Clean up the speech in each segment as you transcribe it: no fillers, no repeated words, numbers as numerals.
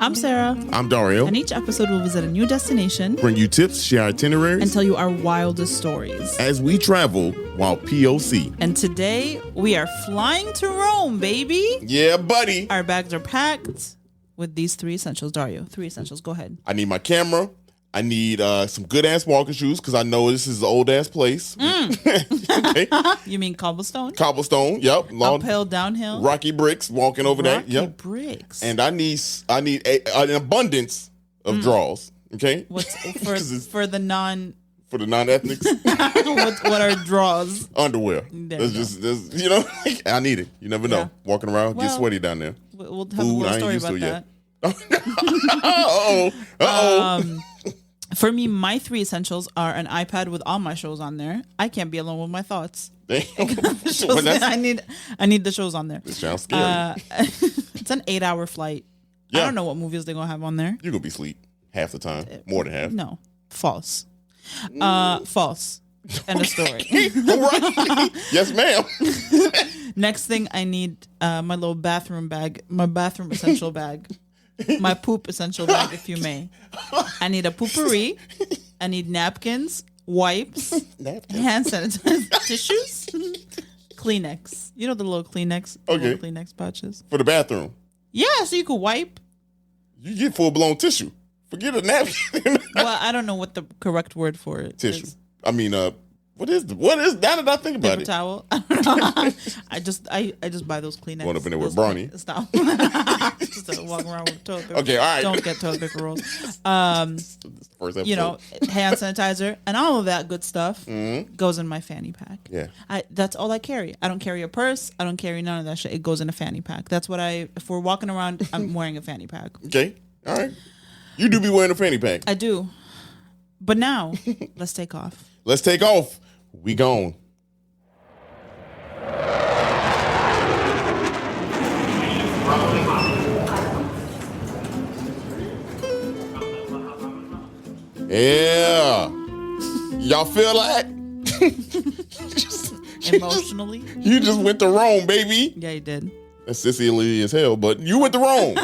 I'm Sarah. I'm Dario. And each episode will visit a new destination, bring you tips, share itineraries, and tell you our wildest stories as we travel while P.O.C. And today we are flying to Rome, baby. Yeah, buddy. Our bags are packed with these 3 essentials. Dario, 3 essentials. Go ahead. I need my camera. I need some good ass walking shoes because I know this is an old ass place. Okay. You mean cobblestone? Cobblestone. Yep. Long, uphill, downhill. Rocky bricks. Walking over that. Yep. Rocky bricks. And I need an abundance of draws. Okay. What's for the non? For the non-ethnics. what are draws? Underwear. I need it. You never know. Yeah. Walking around, get sweaty down there. We'll have a little story about that. Uh-oh. For me, my 3 essentials are an iPad with all my shows on there. I can't be alone with my thoughts. I need the shows on there. It sounds scary. It's an 8-hour flight. Yeah. I don't know what movies they're going to have on there. You're going to be asleep half the time. More than half. No. False. False. End of story. Right. Yes, ma'am. Next thing, I need my little bathroom bag, my bathroom essential bag. My poop essential bag, if you may. I need a poopery. I need napkins, wipes, hand sanitizer, tissues, Kleenex. You know the little Kleenex, little Kleenex pouches for the bathroom. Yeah, so you could wipe. You get full blown tissue. Forget a napkin. Well, I don't know what the correct word for it tissue. is. I mean, what is now that I think about Paper it? Towel. I don't know. I just buy those Kleenex. Going up in there with Brawny. Stop. Just walk around with toilet paper. Okay, all right. Don't get toilet paper rolls. First episode. You know, hand sanitizer and all of that good stuff goes in my fanny pack. Yeah. That's all I carry. I don't carry a purse. I don't carry none of that shit. It goes in a fanny pack. That's what if we're walking around, I'm wearing a fanny pack. Okay. All right. You do be wearing a fanny pack. I do. But now, let's take off. Let's take off. We gone. Yeah. Y'all feel that? Emotionally? You just went to Rome, baby. Yeah, you did. That's Sicily as hell, but you went to Rome.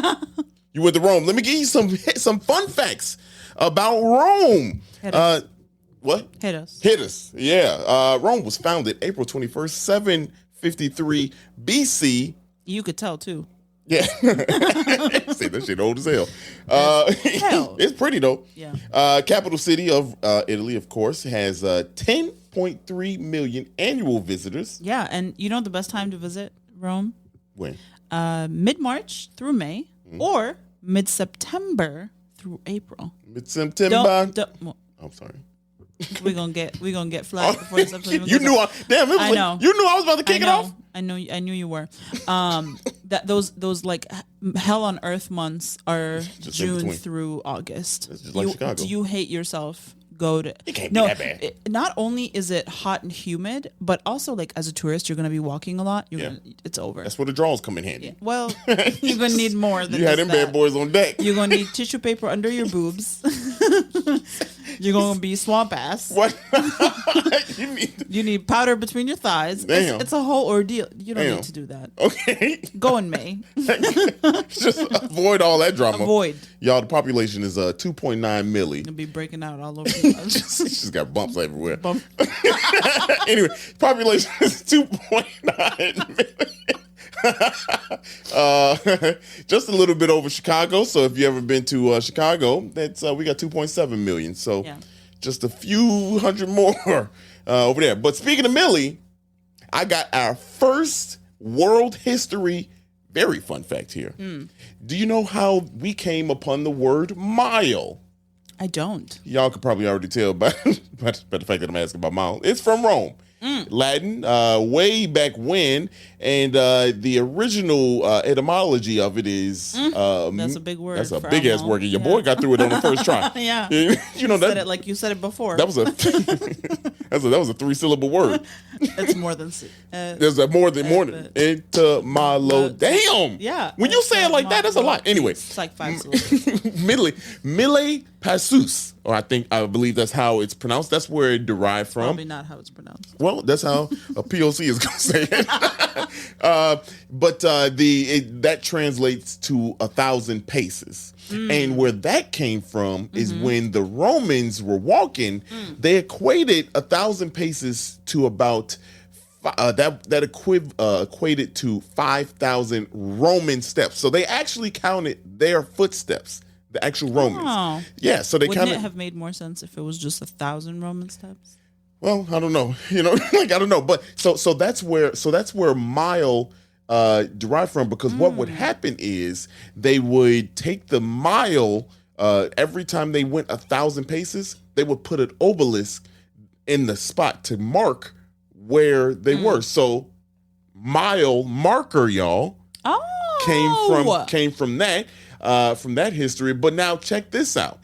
You went to Rome. Let me give you some fun facts about Rome. What? Hit us. Hit us. Yeah. Rome was founded April 21st, 753 BC. You could tell, too. Yeah. Say that shit old as hell. Hell. It's pretty, though. Yeah. Capital city of Italy, of course, has 10.3 million annual visitors. Yeah, and you know the best time to visit Rome? When? Mid-March through May or mid-September through April. Mid-September. I'm sorry. We're gonna get flagged before this episode. You knew I know. You knew I was about to kick it off. I knew you were. That those like hell on earth months are just June through August. It's just like Chicago. Do you hate yourself? Go to it can't be that bad. Not only is it hot and humid, but also like as a tourist, you're gonna be walking a lot. It's over. That's where the draws come in handy. Yeah. Well, you're gonna need more than you had them bad boys on deck. You're gonna need tissue paper under your boobs. You're gonna be swamp ass. What? You need powder between your thighs. Damn. It's a whole ordeal. You don't need to do that. Okay. Go in May. Just avoid all that drama. Avoid. Y'all, the population is 2.9 milli. You'll be breaking out all over the place. She's got bumps everywhere. Anyway, population is 2.9 million. Just a little bit over Chicago. So if you ever been to Chicago, that's we got 2.7 million. So just a few hundred more over there. But speaking of Millie, I got our first world history very fun fact here. Do you know how we came upon the word mile? I don't. Y'all could probably already tell by the fact that I'm asking about mile. It's from Rome. Latin, way back when, and the original etymology of it is that's a big word. That's a big ass word. Your boy got through it on the first try. Yeah, you know that. Like you said it before. That was a that was a 3-syllable word. It's more than. There's a more than etymolo. Damn. Yeah. When you say it like that, that's a lot. Anyway, it's like 5 syllables. Mille passus. or I believe that's how it's pronounced. That's where it derived from. Probably not how it's pronounced. Well, that's how a P.O.C. is going to say it. But that translates to 1,000 paces. And where that came from is when the Romans were walking, they equated 1,000 paces to about equated to 5,000 Roman steps. So they actually counted their footsteps, the actual Romans. Oh. Yeah, so they Wouldn't counted. it have made more sense if it was just 1,000 Roman steps? Well, I don't know. I don't know. But so that's where mile derived from, because what would happen is they would take the mile every time they went 1,000 paces, they would put an obelisk in the spot to mark where they were. So mile marker, y'all, came from that history. But now check this out.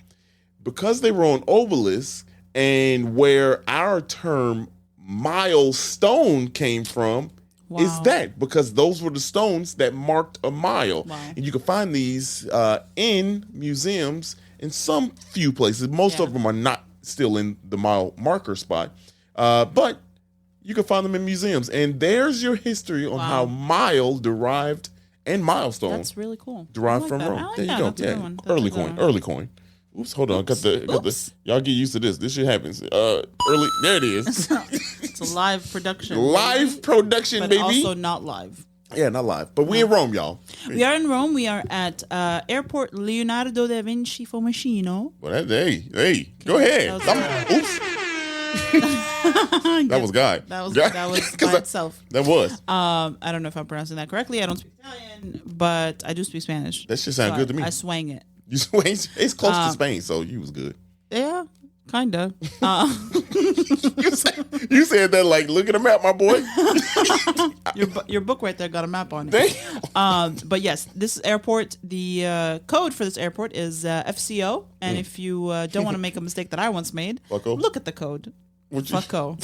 Because they were on obelisk, and where our term milestone came from is that, because those were the stones that marked a mile. Wow. And you can find these in museums in some few places. Most of them are not still in the mile marker spot. But you can find them in museums. And there's your history on how mile derived and milestone. That's really cool. Derived from Rome. There you go. Yeah. Early coin. Oops, hold on. Got the. Y'all get used to this. This shit happens. There it is. It's a live production. Live production, but baby. Also not live. Yeah, not live. But we in Rome, y'all. We are in Rome. We are at Airport Leonardo da Vinci Fiumicino. Well, hey, go ahead. Oops. That was God. That was by itself. That was. I don't know if I'm pronouncing that correctly. I don't speak Italian, but I do speak Spanish. That shit sound good to me. I swang it. You swang. It's close to Spain, so you was good. Yeah, kinda. You said that like, look at the map, my boy. Your book right there got a map on it. But yes, this airport, the code for this airport is FCO. And if you don't want to make a mistake that I once made, look at the code. FCO.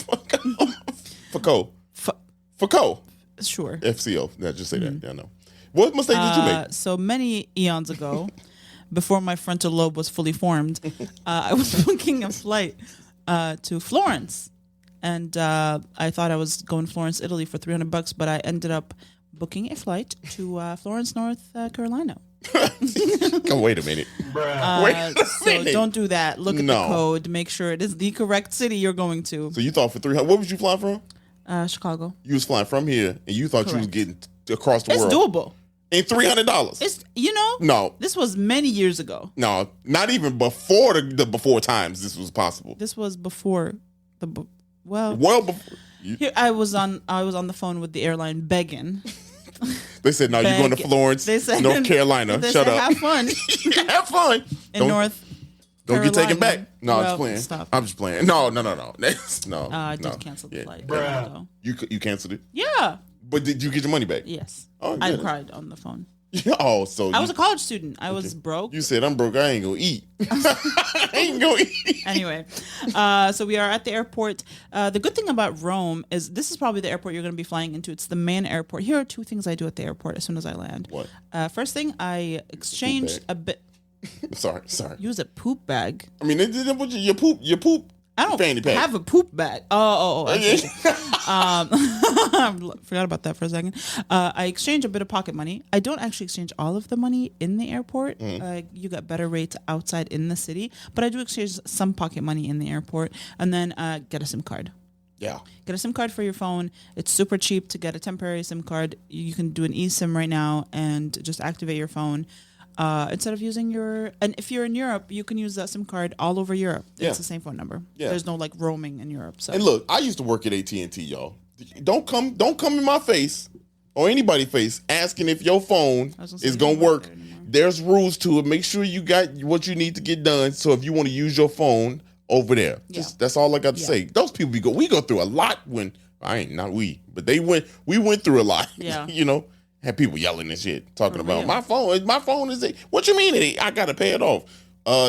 FCO. Sure. FCO. Yeah, just say that. Yeah, I know. What mistake did you make? So many eons ago, before my frontal lobe was fully formed, I was booking a flight to Florence. And I thought I was going to Florence, Italy for $300, but I ended up booking a flight to Florence, North Carolina. Oh, wait a minute. So don't do that. Look at the code. Make sure it is the correct city you're going to. So you thought for $300, what was you flying from? Chicago. You was flying from here, and you thought you was getting across the world. It's doable. And $300. It's No. This was many years ago. No, not even before the before times this was possible. This was before well before. Here I was on the phone with the airline begging. They said, "No, you're going to Florence, North Carolina. Shut up. Have fun. Have fun in North. Don't get taken back. No, well, I'm just playing. Stop. I'm just playing. No. I did cancel the flight. You canceled it? Yeah. But did you get your money back? Yes. Oh, I cried on the phone. So I was a college student. I was broke. You said, I'm broke. I ain't gonna eat. I ain't gonna eat. Anyway, so we are at the airport. The good thing about Rome is this is probably the airport you're going to be flying into. It's the main airport. Here are two things I do at the airport as soon as I land. What? First thing, I exchange a bit. Sorry. Use a poop bag. I mean, your poop. I don't fanny pack. have a poop bag. Forgot about that for a second. I exchange a bit of pocket money. I don't actually exchange all of the money in the airport. You get better rates outside in the city, but I do exchange some pocket money in the airport, and then get a SIM card. Yeah. Get a SIM card for your phone. It's super cheap to get a temporary SIM card. You can do an eSIM right now and just activate your phone. Instead of using and if you're in Europe, you can use that SIM card all over Europe. It's the same phone number. Yeah. There's no like roaming in Europe. So. And look, I used to work at AT&T, y'all. Don't come in my face or anybody's face asking if your phone is gonna work. There's rules to it. Make sure you got what you need to get done. So if you want to use your phone over there, that's all I got to say. Those people we go through a lot when we went through a lot. Yeah. Had people yelling and shit, talking about my phone is what you mean? I gotta pay it off.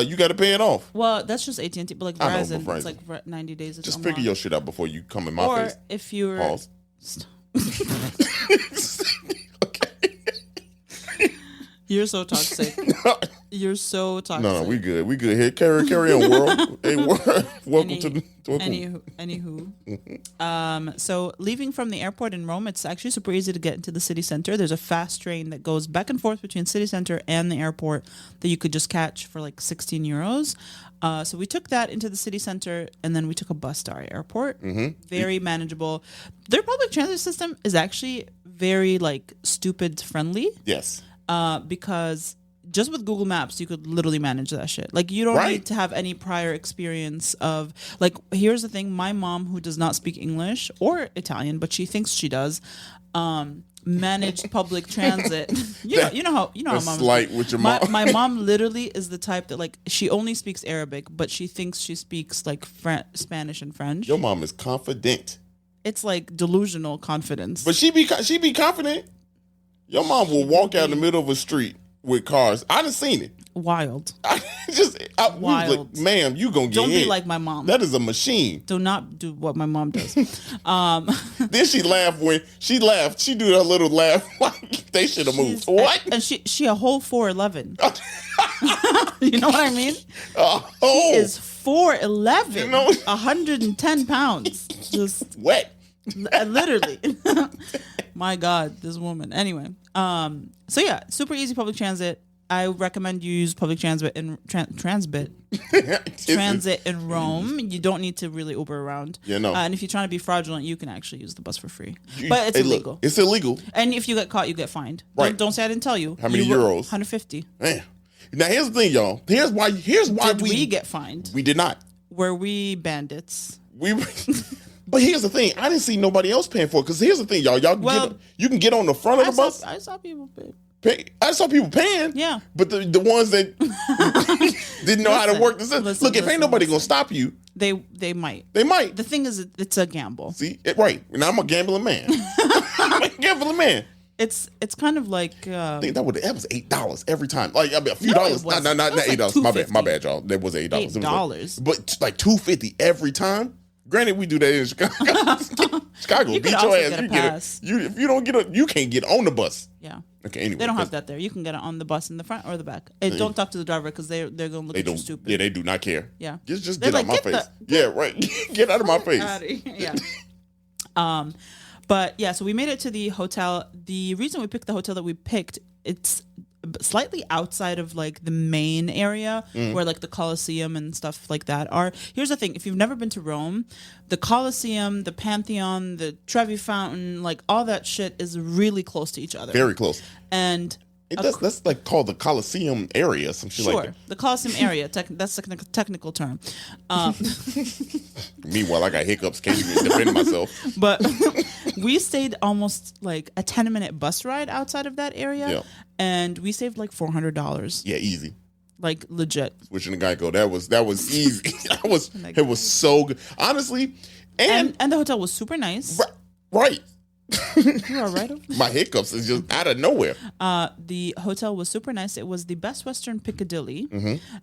You gotta pay it off. Well, that's just AT&T, but like Verizon, it's like 90 days. Just figure your shit out before you come in my face. Or if you're pause. Okay. You're so toxic. You're so toxic. No, we good. We good here. Carry on, world. Hey, world. Welcome to the. Anywho. So leaving from the airport in Rome, it's actually super easy to get into the city center. There's a fast train that goes back and forth between city center and the airport that you could just catch for like 16 euros. So we took that into the city center, and then we took a bus to our airport. Very manageable. Their public transit system is actually very like stupid friendly. Yes. Because just with Google Maps, you could literally manage that shit. Like, you don't need to have any prior experience of, like, here's the thing. My mom, who does not speak English or Italian, but she thinks she does, managed public transit. You know how mom slight with your mom. My mom literally is the type that, like, she only speaks Arabic, but she thinks she speaks, like, Spanish and French. Your mom is confident. It's, like, delusional confidence. But she be confident. Your mom will walk out in the middle of a street with cars. I done seen it. Wild. Wild. Like, ma'am, you gonna get Don't hit. be like my mom. That is a machine. Do not do what my mom does. Then she laughed when she laughed. She do that little laugh like they should have moved. What? And she a whole 4'11". You know what I mean? She is 4'11". You know? 110 pounds. Just wet. Literally. My God, this woman. Anyway, so yeah, super easy public transit. I recommend you use public transit in transit in Rome. You don't need to really Uber around. Yeah, no. And if you're trying to be fraudulent, you can actually use the bus for free. But it's illegal. Look, it's illegal. And if you get caught, you get fined. Right. Don't say I didn't tell you. How many euros? 150. Man. Now here's the thing, y'all. Here's why did we get fined? We did not. Were we bandits? But here's the thing. I didn't see nobody else paying for it. Because here's the thing, y'all. You can get on the front of the bus. I saw people pay. I saw people paying. Yeah. But the ones that didn't know how to work the system. Look, if ain't nobody going to stop you. They might. They might. The thing is, it's a gamble. See? Right. And I'm a gambling man. I'm a gambling man. It's kind of like I think that was $8 every time. Like, I mean, a few dollars. Not $8. My bad, y'all. That was $8. $8. But like $2.50 every time. Granted, we do that in Chicago. Chicago, you beat your ass. If you don't get you can't get on the bus. Yeah. Okay. Anyway, they don't have that there. You can get it on the bus in the front or the back. Hey, don't talk to the driver because they're gonna look at you stupid. Yeah, they do not care. Yeah. Just get out of my face. Yeah, right. Get out of my face. Yeah. But yeah, so we made it to the hotel. The reason we picked the hotel that we picked, it's slightly outside of like the main area where like the Colosseum and stuff like that are. Here's the thing. If you've never been to Rome, the Colosseum, the Pantheon, the Trevi Fountain, like all that shit is really close to each other. Very close. And that's like called the Colosseum area, some shit like that. The Colosseum area. That's a technical term. Meanwhile, I got hiccups. Can't even defend myself. But we stayed almost like a 10-minute bus ride outside of that area. Yeah. And we saved like $400. Yeah, easy. Like legit. Switching to Geico. That was easy. It was so good. Honestly. And the hotel was super nice. Right. You all right? My hiccups is just out of nowhere. The hotel was super nice. It was the Best Western Piccadilly.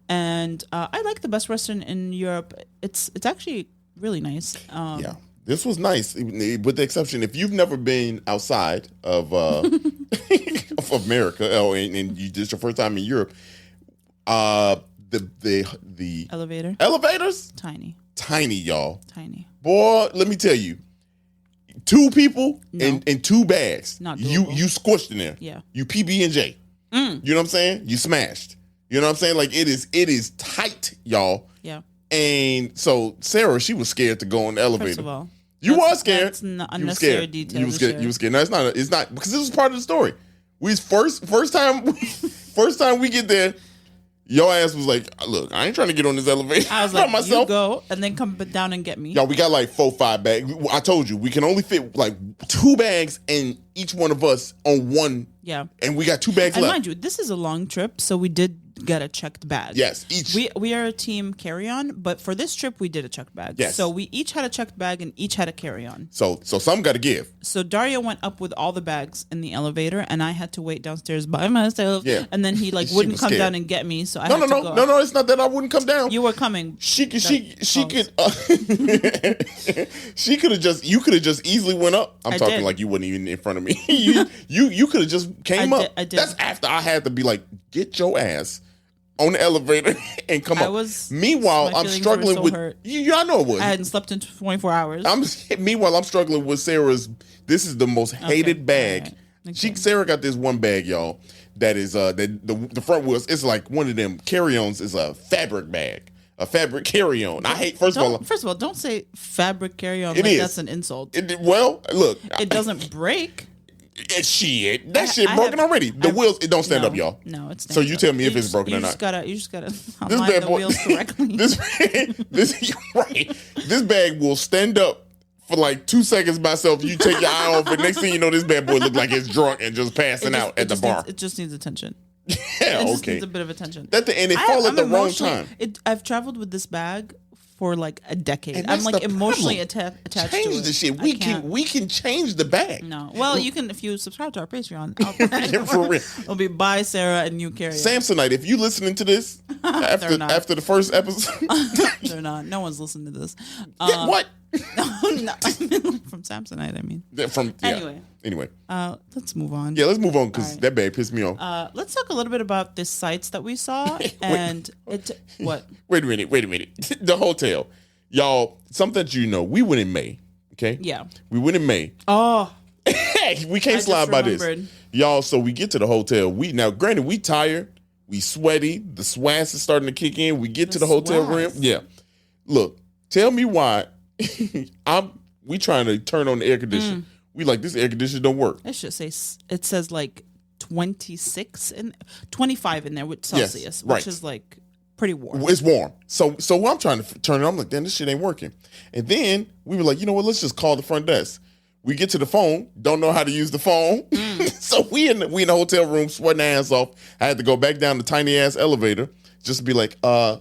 And I like the Best Western in Europe. It's actually really nice. Yeah. This was nice, with the exception if you've never been outside of of America, and you just your first time in Europe. The elevators tiny, y'all. Tiny. Boy, let me tell you, 2 people and 2 bags. Not you squished in there. Yeah. You PB&J. You know what I'm saying? You smashed. You know what I'm saying? Like it is tight, y'all. Yeah. And so Sarah, she was scared to go on the elevator. First of all, you were scared. That's an unnecessary detail. You were scared. You were scared. No, it's not because this was part of the story. We first time we get there, your ass was like, "Look, I ain't trying to get on this elevator." I was like, myself. "You go and then come down and get me." Y'all, we got like 4-5 bags. I told you we can only fit like 2 bags in each one of us on one. Yeah, and we got 2 bags left. And mind you, this is a long trip, so we did get a checked bag. Yes, each. We are a team carry-on, but for this trip we did a checked bag. Yes. So we each had a checked bag and each had a carry-on. So some got to give. So Dario went up with all the bags in the elevator, and I had to wait downstairs by myself. Yeah. And then he like wouldn't come down and get me, so I had to go. No, it's not that I wouldn't come down. You were coming. She could you could have just easily went up. I'm talking like you wasn't even in front of me. you could have just came up. I did. That's after I had to be like, get your ass on the elevator and come up. Meanwhile, I'm struggling with I know it was. I hadn't slept in 24 hours. Meanwhile, I'm struggling with Sarah's. This is the most hated bag. Right. Okay. Sarah got this one bag, y'all. That is the front wheels. It's like one of them carry-ons. Is a fabric bag. A fabric carry-on. I hate. First of all, don't say fabric carry-on. Like that's an insult. Well, look, it doesn't break. Shit, that shit broken already. The wheels, it don't stand up, y'all. No, it's so you tell me if it's broken or not. You just gotta align the wheels correctly. This bag will stand up for like 2 seconds by itself. You take your eye off, and next thing you know, this bad boy look like it's drunk and just passing out at the bar. It just needs attention. Yeah, it just needs a bit of attention. And it fall at the wrong time. I've traveled with this bag for like a decade. I'm like emotionally attached to it. Change the shit. We can change the bag. No. Well, you can if you subscribe to our Patreon. For real. It'll be by Sarah and you carry Samsonite, if you listening to this after the first episode. They're not. No one's listening to this. What? No, from Samsonite, I mean. Anyway. Let's move on. Yeah, let's move on because that bag pissed me off. Let's talk a little bit about the sites that we saw and what? Wait a minute. The hotel. Y'all, something that you know, we went in May. Okay? Yeah. We went in May. Oh. We can't slide by this. Y'all, so we get to the hotel. Now, granted, we tired. We sweaty. The swass is starting to kick in. We get to the hotel room. Yeah. Look, tell me why we trying to turn on the air conditioner. We like, this air conditioner don't work. It should say, it says like 25 in there with Celsius, which is like pretty warm. It's warm. So I'm trying to turn it on. I'm like, damn, this shit ain't working. And then we were like, you know what? Let's just call the front desk. We get to the phone, don't know how to use the phone. So we in the hotel room sweating our ass off. I had to go back down the tiny ass elevator just to be like, the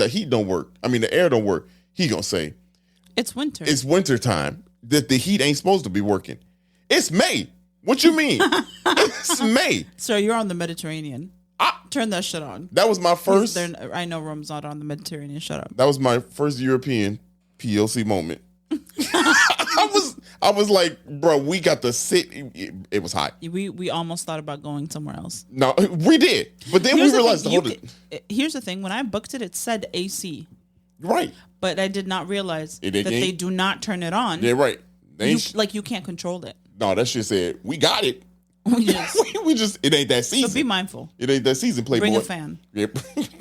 heat don't work. I mean, the air don't work. He gonna say, it's winter. It's winter time. That the heat ain't supposed to be working. It's May. What you mean? It's May. So you're on the Mediterranean. Turn that shit on. That was my first. I know Rome's not on the Mediterranean. Shut up. That was my first European P.O.C. moment. I was like, bro, we got to sit. It was hot. We almost thought about going somewhere else. No, we did. But then we realized here's the thing. When I booked it, it said AC. Right. But I did not realize that they do not turn it on. Yeah, right. You can't control it. No, that shit said, we got it. We just it ain't that season. So be mindful. It ain't that season, Playboy. Bring a fan. Yeah,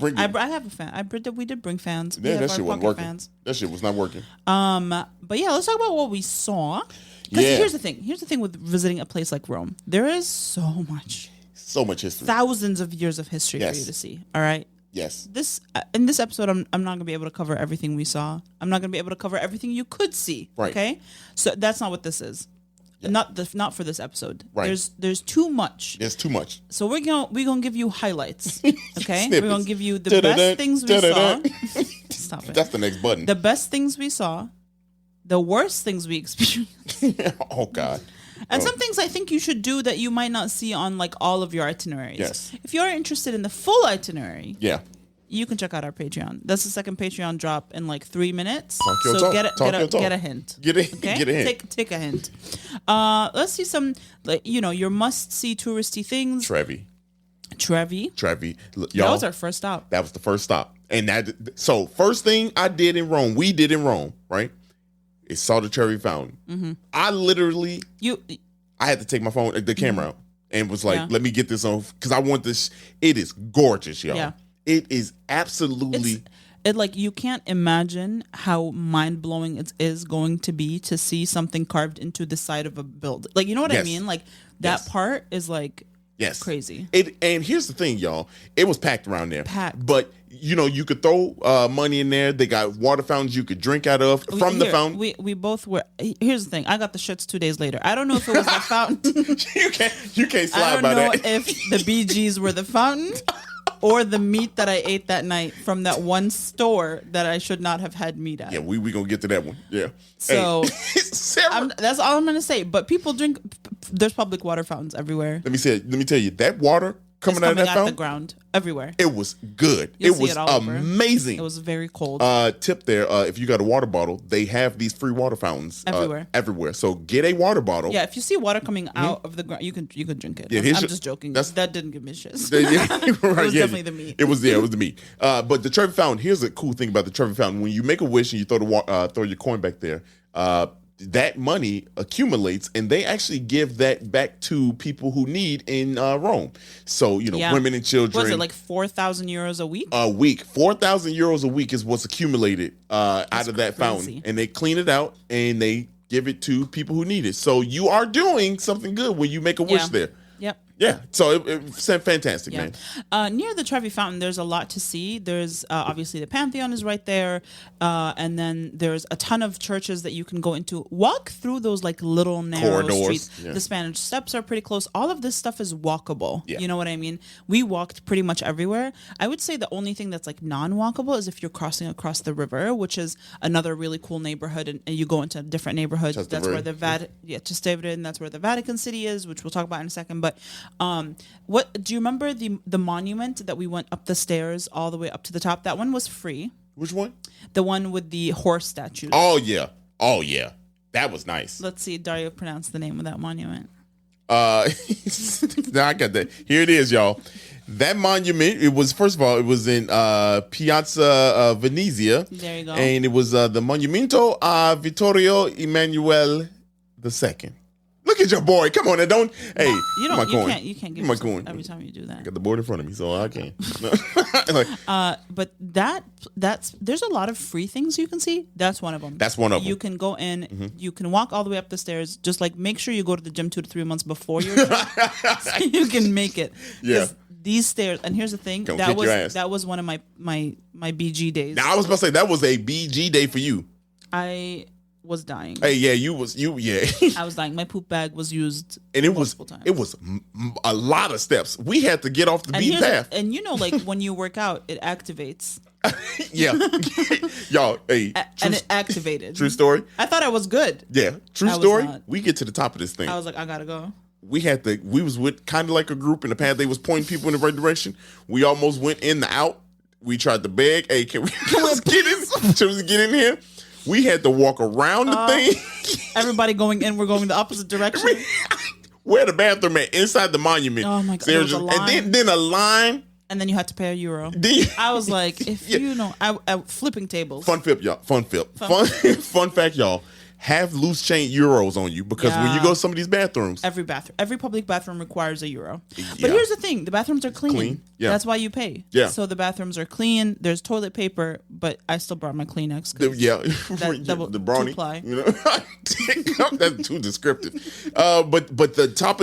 I have a fan. We did bring fans. Yeah, that shit wasn't working. Fans. That shit was not working. But yeah, let's talk about what we saw. Because here's the thing. Here's the thing with visiting a place like Rome. There is so much history. Thousands of years of history for you to see. All right. Yes. In this episode, I'm not going to be able to cover everything we saw. I'm not going to be able to cover everything you could see. Right. Okay. So that's not what this is. Yeah. Not for this episode. Right. There's too much. There's too much. So we're gonna give you highlights. Okay. We're gonna give you the best things we saw. Stop it. That's the next button. The best things we saw. The worst things we experienced. Oh God. And some things I think you should do that you might not see on like all of your itineraries. Yes. If you're interested in the full itinerary, you can check out our Patreon. That's the second Patreon drop in like 3 minutes. So get a hint. Get a hint. Take a hint. Let's see some your must see touristy things. Trevi. Y'all, that was our first stop. That was the first stop. And so first thing we did in Rome, right? Is saw the Trevi Fountain. Mm-hmm. I literally I had to take my phone, the camera out, and was like, let me get this on because I want this. It is gorgeous, y'all. Yeah. It is absolutely. You can't imagine how mind blowing it is going to be to see something carved into the side of a building. Like, you know what I mean? Like that part is like crazy. And here's the thing, y'all. It was packed around there. But you could throw money in there. They got water fountains you could drink out of the fountain. We both were. Here's the thing. I got the shits 2 days later. I don't know if it was the fountain. You can't slide by that. I don't know if the BGs were the fountain. Or the meat that I ate that night from that one store that I should not have had meat at. Yeah, we gonna get to that one. Yeah. So that's all I'm gonna say. But people drink. There's public water fountains everywhere. Let me tell you, that water coming out of that fountain? The ground everywhere. It was good. You'll it was amazing. It was very cold. Tip there, if you got a water bottle, they have these free water fountains everywhere. So get a water bottle. Yeah, if you see water coming out of the ground, you can drink it. Yeah, I'm just joking. That didn't give me shit. Right, it was definitely the meat. It was the meat. But the Trevi Fountain, here's a cool thing about the Trevi Fountain. When you make a wish and you throw your coin back there, that money accumulates, and they actually give that back to people who need in Rome. So, women and children. Was it like 4,000 euros a week? A week. 4,000 euros a week is what's accumulated out of that fountain. And they clean it out, and they give it to people who need it. So you are doing something good when you make a wish there. Yep. Yeah, so it's fantastic, man. Near the Trevi Fountain, there's a lot to see. There's obviously the Pantheon is right there, and then there's a ton of churches that you can go into. Walk through those like little narrow corridors. Streets. Yeah. The Spanish Steps are pretty close. All of this stuff is walkable. Yeah. You know what I mean? We walked pretty much everywhere. I would say the only thing that's like non-walkable is if you're crossing across the river, which is another really cool neighborhood, and you go into a different neighborhood. That's where the Trastevere, and that's where the Vatican City is, which we'll talk about in a second. But what do you remember the monument that we went up the stairs all the way up to the top? That one was free. Which one? The one with the horse statues. Oh yeah, that was nice. Let's see, Dario, pronounce the name of that monument. Now I got that. Here it is, y'all. That monument. It was it was in Piazza Venezia. There you go. And it was the Monumento a Vittorio Emanuele II. Look at your boy. Come on, don't. Hey, you can't give me coin every time you do that. I got the board in front of me, so I can't. But that's there's a lot of free things you can see. That's one of them. That's one of them. You can go in. Mm-hmm. You can walk all the way up the stairs. Just like make sure you go to the gym 2 to 3 months before your trip, so you can make it. Yeah. These stairs, and here's the thing. That was one of my BG days. Now I was about to say that was a BG day for you. I was dying. Hey, yeah, you. I was dying. My poop bag was used, and it multiple times. It was a lot of steps. We had to get off the beaten path. And like when you work out, it activates. Yeah, y'all. Hey, and it activated. True story. I thought I was good. Yeah, true story. We get to the top of this thing. I was like, I gotta go. We was with kind of like a group in the path. They was pointing people in the right direction. We almost went in the out. We tried to beg. Hey, can we get in? Can we get in here? We had to walk around the thing. Everybody going in, we're going the opposite direction. Where the bathroom at? Inside the monument. Oh my God. There was a line. And then a line. And then you had to pay €1. I was like, I flipping tables. Fun fact, y'all. Have loose chain euros on you because when you go to some of these bathrooms, every public bathroom requires €1. But here's the thing: the bathrooms are clean. Yeah. That's why you pay. Yeah. So the bathrooms are clean. There's toilet paper, but I still brought my Kleenex. The brawny. You know, that's too descriptive. But the top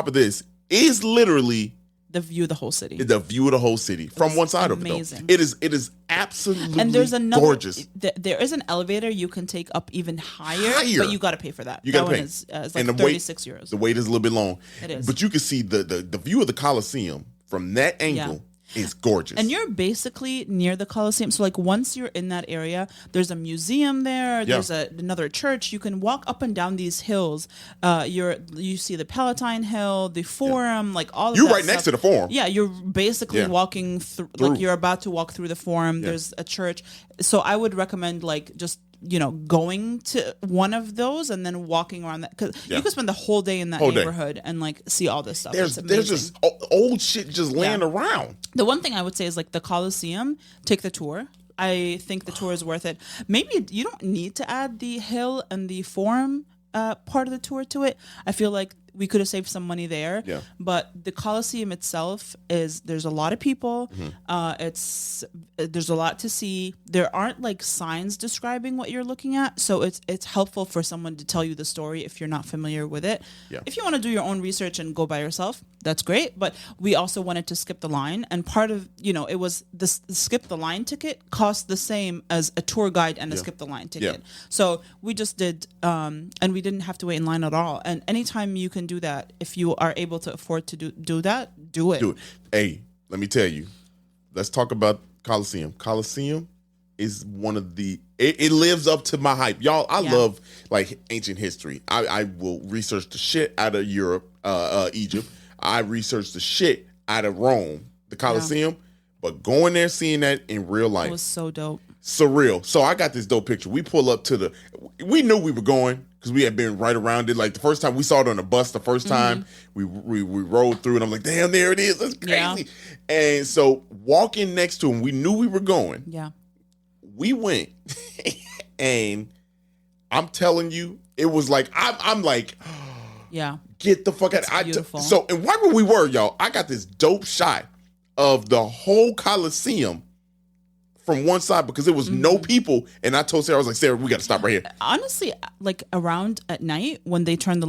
of this is literally the view of the whole city. The view of the whole city from one side amazing. of it. Though. It is absolutely and there's another, gorgeous. There is an elevator you can take up even higher. But you got to pay for that. You got to pay. It's like €36. The wait is a little bit long. It is. But you can see the view of the Colosseum from that angle. Yeah. It's gorgeous. And you're basically near the Colosseum. So like once you're in that area, there's a museum there. There's another church. You can walk up and down these hills. You see the Palatine Hill, the Forum, like all of that. You're right next to the Forum. Yeah, you're basically walking through. Like you're about to walk through the Forum. Yeah. There's a church. So I would recommend like just going to one of those and then walking around that because you could spend the whole day in that neighborhood and like see all this stuff. There's just old shit just laying around. The one thing I would say is like the Colosseum, take the tour. I think the tour is worth it. Maybe you don't need to add the hill and the Forum part of the tour to it. I feel like we could have saved some money there. Yeah. But the Colosseum itself there's a lot of people. Mm-hmm. There's a lot to see. There aren't like signs describing what you're looking at. So it's helpful for someone to tell you the story if you're not familiar with it. Yeah. If you want to do your own research and go by yourself, that's great. But we also wanted to skip the line. And part of, it was the skip the line ticket cost the same as a tour guide and a skip the line ticket. Yeah. So we just did, and we didn't have to wait in line at all. And anytime you can do that, if you are able to afford to do that, do it. Hey, let me tell you. Let's talk about Colosseum. Colosseum is one of it lives up to my hype. Y'all, I love like ancient history. I will research the shit out of Europe, Egypt. I researched the shit out of Rome, the Colosseum, but going there, seeing that in real life. It was so dope. Surreal. So I got this dope picture. We pull up to we knew we were going because we had been right around it. Like the first time we saw it on the bus, the first time we rolled through, and I'm like, damn, there it is. That's crazy. Yeah. And so walking next to him, we knew we were going. Yeah. We went, and I'm telling you, it was like I'm like, yeah, get the fuck out. So and right where we were, y'all, I got this dope shot of the whole Coliseum from one side because there was no people, and I told Sarah, I was like, Sarah, we got to stop right here. Honestly, like around at night when they turn the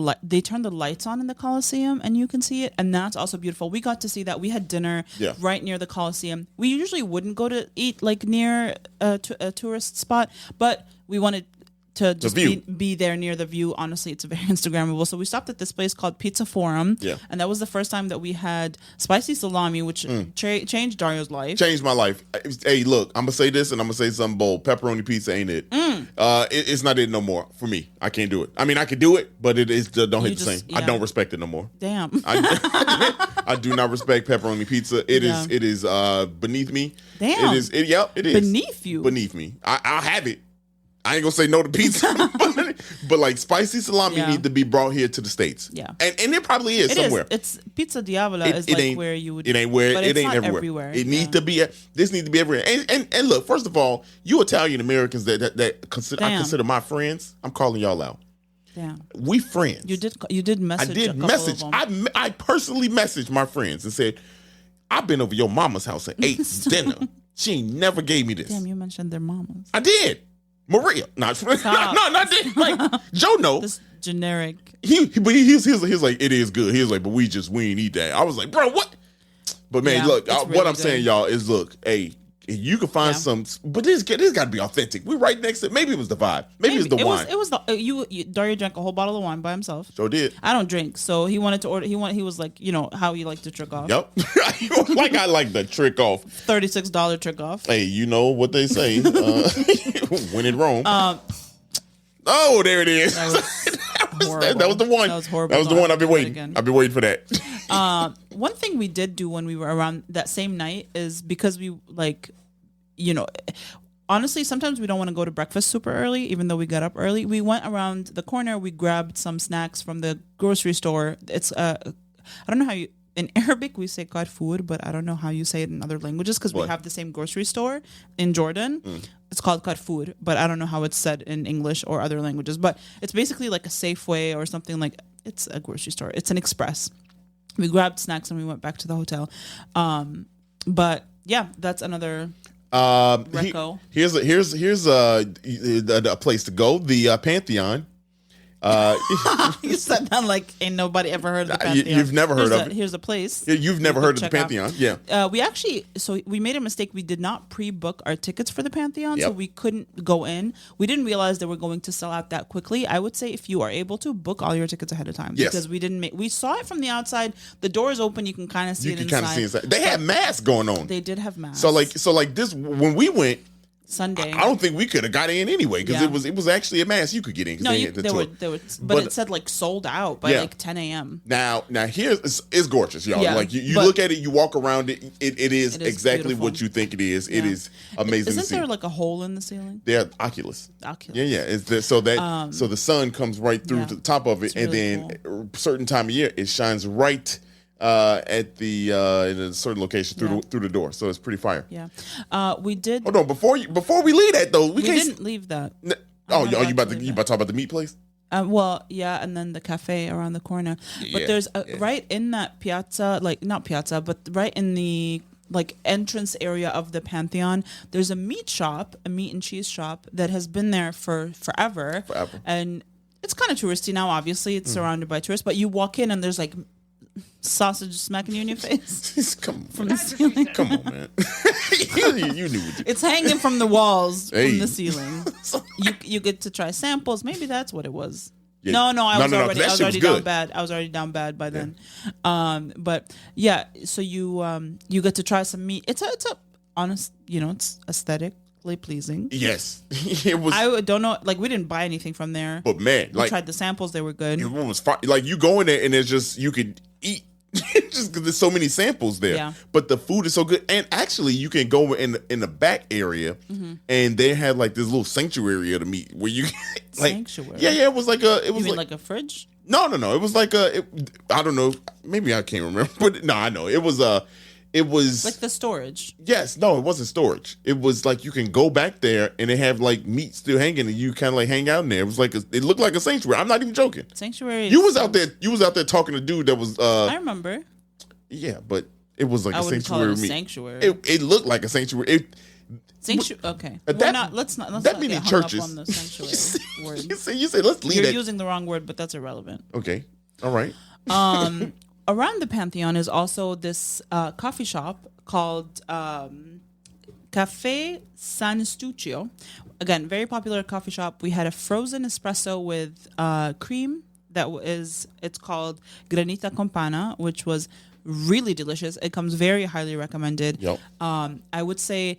lights on in the Coliseum, and you can see it, and that's also beautiful. We got to see that. We had dinner right near the Coliseum. We usually wouldn't go to eat like near a tourist spot, but we wanted to just be there near the view. Honestly, it's very Instagrammable. So we stopped at this place called Pizza Forum. Yeah. And that was the first time that we had spicy salami, which changed Dario's life. Changed my life. Hey, look, I'm going to say this and I'm going to say something bold. Pepperoni pizza ain't it. It's not it no more for me. I can't do it. I mean, I could do it, but it is don't hit the same. Yeah. I don't respect it no more. Damn. I do not respect pepperoni pizza. It is beneath me. Damn. It is. Beneath you. Beneath me. I'll have it. I ain't gonna say no to pizza, but like spicy salami need to be brought here to the States. Yeah, and it probably is somewhere. It's Pizza Diavola is like where you would. It ain't where it ain't everywhere. It needs to be. This needs to be everywhere. And look, first of all, you Italian Americans that I consider my friends. I'm calling y'all out. Yeah, we friends. You did message. I did message. I personally messaged my friends and said, I've been over your mama's house and ate dinner. She ain't never gave me this. Damn, you mentioned their mamas. I did. Maria, not that. Like Joe. No, this generic. He was like, it is good. He was like, but we ain't eat that. I was like, bro, what? But man, look, what I'm saying, y'all, is look, hey, you can find some, but this got to be authentic. We're right next to. Maybe it was the vibe. Maybe it was the wine. It was Dario drank a whole bottle of wine by himself. So did. I don't drink, so he wanted to order. He was like, how you like to trick off. Yep. Like I like the trick off. $36 trick off. Hey, you know what they say? When in Rome. Oh, there it is. That was the one. That was horrible. That was the one. I've been waiting. I've been waiting for that. One thing we did do when we were around that same night is because we honestly, sometimes we don't want to go to breakfast super early, even though we got up early. We went around the corner. We grabbed some snacks from the grocery store. It's I don't know how you. In Arabic, we say Carrefour, but I don't know how you say it in other languages because we have the same grocery store in Jordan. It's called Carrefour, but I don't know how it's said in English or other languages. But it's basically like a Safeway or something like. It's a grocery store. It's an express. We grabbed snacks and we went back to the hotel. But yeah, that's another. Here's a place to go. The Pantheon. You said that like ain't nobody ever heard of the Pantheon. You've never heard of it. Here's a place. You've never heard of the Pantheon. Yeah. We made a mistake. We did not pre-book our tickets for the Pantheon, so we couldn't go in. We didn't realize they were going to sell out that quickly. I would say if you are able to, book all your tickets ahead of time. Yes. Because we saw it from the outside. The doors open. You can kind of see it inside. They had masks going on. They did have masks. So like this when we went. Sunday. I don't think we could have got in anyway because it was actually a mask you could get in. No, they were, but it said like sold out by like 10 a.m. Now here's it's gorgeous, y'all. Yeah, like you look at it, you walk around it. It is exactly beautiful. What you think it is. Yeah. It is amazing. Isn't there like a hole in the ceiling? Yeah, Oculus. Yeah. So the sun comes right through to the top of it, and really then a certain time of year it shines right. At the in a certain location through the door, so it's pretty fire. Yeah, we did. Hold on, before we leave that though, we didn't leave that. You about to talk about the meat place? And then the cafe around the corner. But there's right in that piazza, like not piazza, but right in the like entrance area of the Pantheon, there's a meat and cheese shop that has been there for forever. And it's kind of touristy now. Obviously, it's surrounded by tourists, but you walk in and there's like sausage smacking you in your face. Come on, from the ceiling. Come on, man. you knew what it's hanging from the walls from the ceiling. You get to try samples. Maybe that's what it was. Yeah. No, I was already down bad. I was already down bad by then. But yeah, so you get to try some meat. It's a honest, it's aesthetically pleasing. Yes, it was. I don't know, like we didn't buy anything from there, but man, we tried the samples. They were good. It was like you go in there and it's just you could eat. just because there's so many samples there. Yeah. But the food is so good, and actually, you can go in the back area, and they had like this little sanctuary of the meat where you like sanctuary. Yeah, it was like You mean like a fridge? No. It was like I don't know. Maybe I can't remember, but no, I know it was like the storage. Yes, no, it wasn't storage. It was like you can go back there and they have like meat still hanging, and you kind of like hang out in there. It was like it looked like a sanctuary. I'm not even joking. Sanctuary. You was out there talking to dude that was. I remember. Yeah, but it was like I a wouldn't sanctuary. call it a sanctuary. It looked like a sanctuary. Okay. Let's not that many get hung churches up on the sanctuary word. You say let's leave You're that. using the wrong word, but that's irrelevant. Okay. All right. Around the Pantheon is also this coffee shop called Cafe San Stuccio. Again, very popular coffee shop. We had a frozen espresso with cream it's called Granita Campana, which was really delicious. It comes very highly recommended. Yep. I would say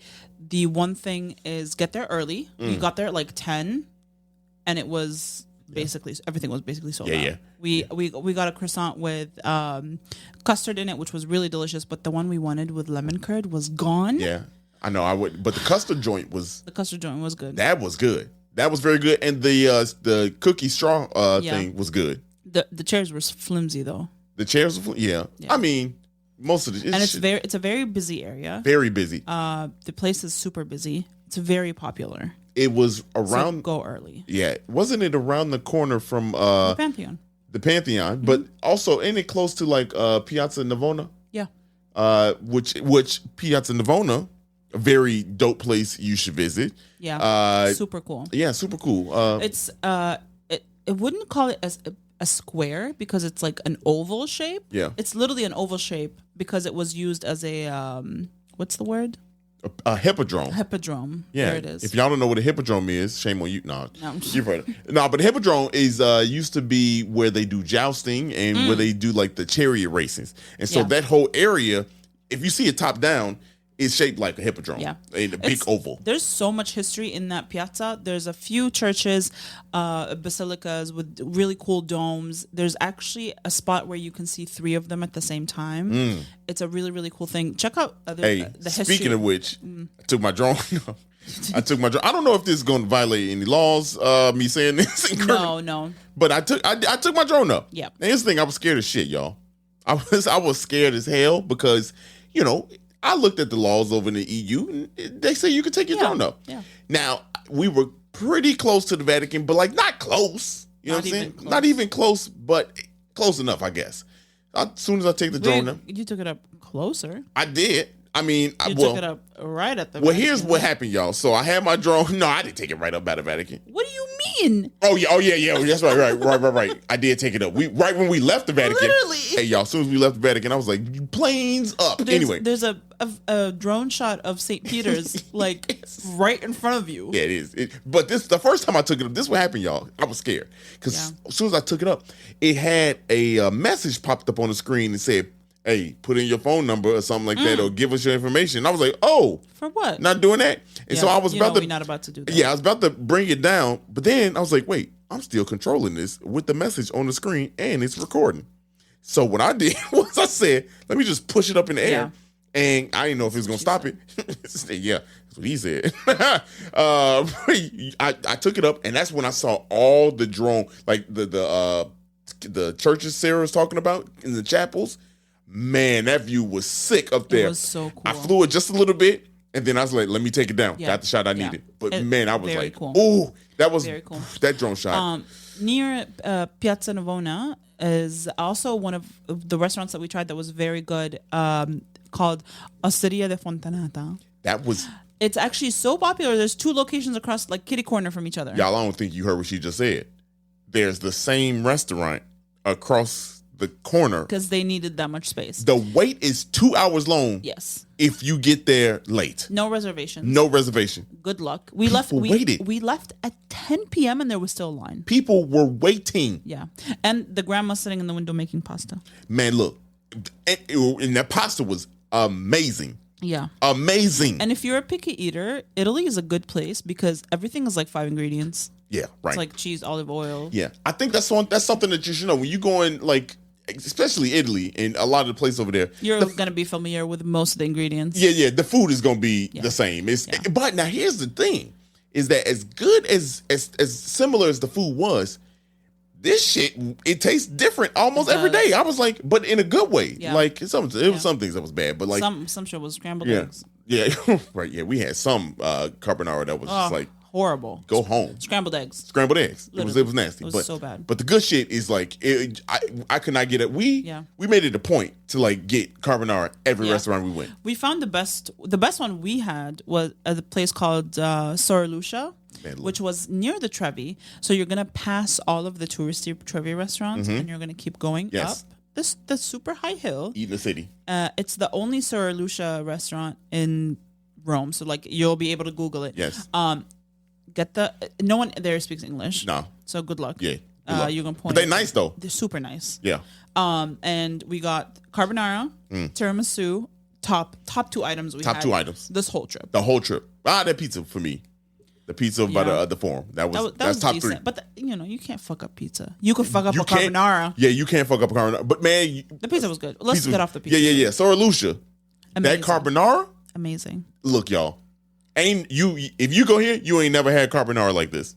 the one thing is get there early. We got there at like 10, and it was basically everything was basically sold out. Yeah. We got a croissant with custard in it, which was really delicious. But the one we wanted with lemon curd was gone. Yeah, I know. I would, but the custard joint was. The custard joint was good. That was good. That was very good, and the cookie straw thing was good. The chairs were flimsy though. The chairs were yeah. I mean, most of the it's a very busy area. Very busy. The place is super busy. It's very popular. It was around. So go early. Yeah, wasn't it around the corner from the Pantheon? The Pantheon, but also ain't it close to like Piazza Navona? Yeah. Which Piazza Navona, a very dope place you should visit. Yeah. Super cool. Yeah, super cool. It's it wouldn't call it as a square because it's like an oval shape. Yeah. It's literally an oval shape because it was used as a what's the word? A hippodrome. Hippodrome. Yeah. There it is. If y'all don't know what a hippodrome is, shame on you. No. You've heard it. No, but a hippodrome is used to be where they do jousting and where they do like the chariot races. And so that whole area, if you see it top down, is shaped like a hippodrome. Yeah. In a big oval. There's so much history in that piazza. There's a few churches, basilicas with really cool domes. There's actually a spot where you can see 3 of them at the same time. It's a really, really cool thing. Check out the history. Speaking of which, I took my drone. I don't know if this is going to violate any laws, me saying this. No. But I took my drone up. Yeah. And here's the thing, I was scared as shit, y'all. I was scared as hell because, I looked at the laws over in the EU, and they say you can take your drone up. Yeah. Now, we were pretty close to the Vatican, but like not close. You know what I'm saying? Not even close, but close enough, I guess. As soon as I take the drone up. You took it up closer. I did. I mean, you took it up right at the Well, Vatican. here's what happened, y'all. So I had my drone. No, I didn't take it right up by the Vatican. What do you mean? Oh yeah. That's right. I did take it up. Right when we left the Vatican. Literally. Hey, y'all, as soon as we left the Vatican, I was like, planes up. There's a drone shot of St. Peter's like right in front of you. Yeah, it is. But the first time I took it up, this what happened, y'all. I was scared because as soon as I took it up, it had a message popped up on the screen and said, hey, put in your phone number or something like that, or give us your information. And I was like, oh. For what? Not doing that. And so I was we're not about to do that. Yeah, I was about to bring it down. But then I was like, wait, I'm still controlling this with the message on the screen and it's recording. So what I did was I said, let me just push it up in the air. And I didn't know if he was going to stop it. Yeah, that's what he said. I took it up, and that's when I saw all the drone, like the churches Sarah was talking about in the chapels. Man, that view was sick up there. It was so cool. I flew it just a little bit, and then I was like, let me take it down. Got the shot I needed. But man, I was like, cool. ooh, that was very cool. That drone shot. Near Piazza Navona is also one of the restaurants that we tried that was very good, called Osteria de Fontanata. It's actually so popular. There's 2 locations across, like, kitty corner from each other. Y'all, I don't think you heard what she just said. There's the same restaurant across the corner because they needed that much space. The wait is 2 hours long. Yes. If you get there late. No reservations. No reservation. Good luck. We left at 10 p.m. and there was still a line. People were waiting. Yeah. And the grandma sitting in the window making pasta. Man, look. And that pasta was amazing. Yeah. Amazing. And if you're a picky eater, Italy is a good place because everything is like 5 ingredients. Yeah, right. It's like cheese, olive oil. Yeah. I think that's something that you should know. When you go in, like, especially Italy and a lot of the place over there. You're gonna be familiar with most of the ingredients. Yeah. The food is gonna be the same. But now here's the thing: is that as good as similar as the food was, this shit it tastes different almost every day. I was like, but in a good way. Yeah. Like it was some things that was bad, but like some shit was scrambled eggs. Yeah, right. Yeah, we had some carbonara that was just like horrible. Go home. Scrambled eggs. It was nasty. It was so bad. But the good shit is like I could not get it. We made it a point to like get carbonara every restaurant we went. We found the best one we had was at a place called Sor Lucia, which was near the Trevi. So you're gonna pass all of the touristy Trevi restaurants and you're gonna keep going up the super high hill. Eat in the city. It's the only Sor Lucia restaurant in Rome. So like you'll be able to Google it. Yes. No one there speaks English. No. So good luck. Yeah. You can point. But they're nice though. They're super nice. Yeah. And we got carbonara, tiramisu, top 2 items we had. Top 2 items. This whole trip. The whole trip. That pizza for me. The pizza by the forum. That's top decent. 3. But you can't fuck up pizza. You could fuck up a carbonara. Yeah, you can't fuck up a carbonara. But man, the pizza was good. Let's get off the pizza. Yeah. So Lucia, that carbonara, amazing. Look, y'all, if you go here, you ain't never had carbonara like this.